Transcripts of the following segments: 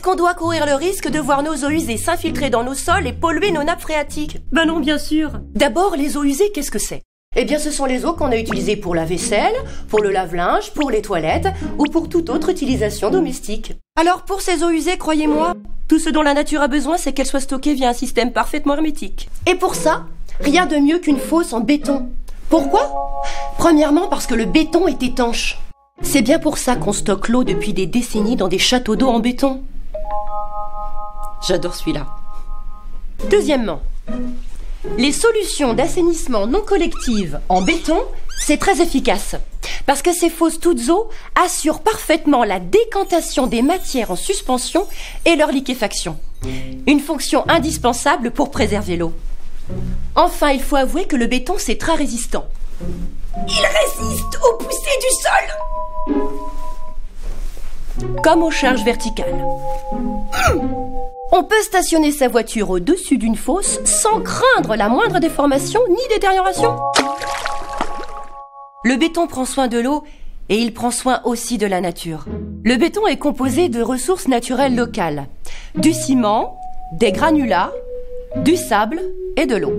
Est-ce qu'on doit courir le risque de voir nos eaux usées s'infiltrer dans nos sols et polluer nos nappes phréatiques? Ben non, bien sûr. D'abord, les eaux usées, qu'est-ce que c'est? Eh bien, ce sont les eaux qu'on a utilisées pour la vaisselle, pour le lave-linge, pour les toilettes ou pour toute autre utilisation domestique. Alors, pour ces eaux usées, croyez-moi, tout ce dont la nature a besoin, c'est qu'elles soient stockées via un système parfaitement hermétique. Et pour ça, rien de mieux qu'une fosse en béton. Pourquoi? Premièrement, parce que le béton est étanche. C'est bien pour ça qu'on stocke l'eau depuis des décennies dans des châteaux d'eau en béton. J'adore celui-là. Deuxièmement, les solutions d'assainissement non collectives en béton, c'est très efficace. Parce que ces fosses toutes eaux assurent parfaitement la décantation des matières en suspension et leur liquéfaction. Une fonction indispensable pour préserver l'eau. Enfin, il faut avouer que le béton, c'est très résistant. Il résiste aux poussées du sol! Comme aux charges verticales. On peut stationner sa voiture au-dessus d'une fosse sans craindre la moindre déformation ni détérioration. Le béton prend soin de l'eau et il prend soin aussi de la nature. Le béton est composé de ressources naturelles locales. Du ciment, des granulats, du sable et de l'eau.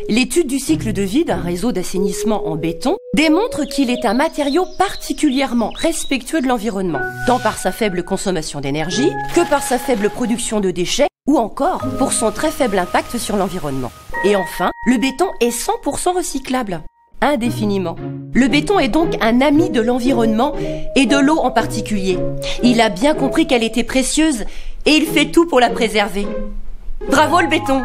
L'étude du cycle de vie d'un réseau d'assainissement en béton démontre qu'il est un matériau particulièrement respectueux de l'environnement, tant par sa faible consommation d'énergie que par sa faible production de déchets ou encore pour son très faible impact sur l'environnement. Et enfin, le béton est 100% recyclable, indéfiniment. Le béton est donc un ami de l'environnement et de l'eau en particulier. Il a bien compris qu'elle était précieuse et il fait tout pour la préserver. Bravo le béton!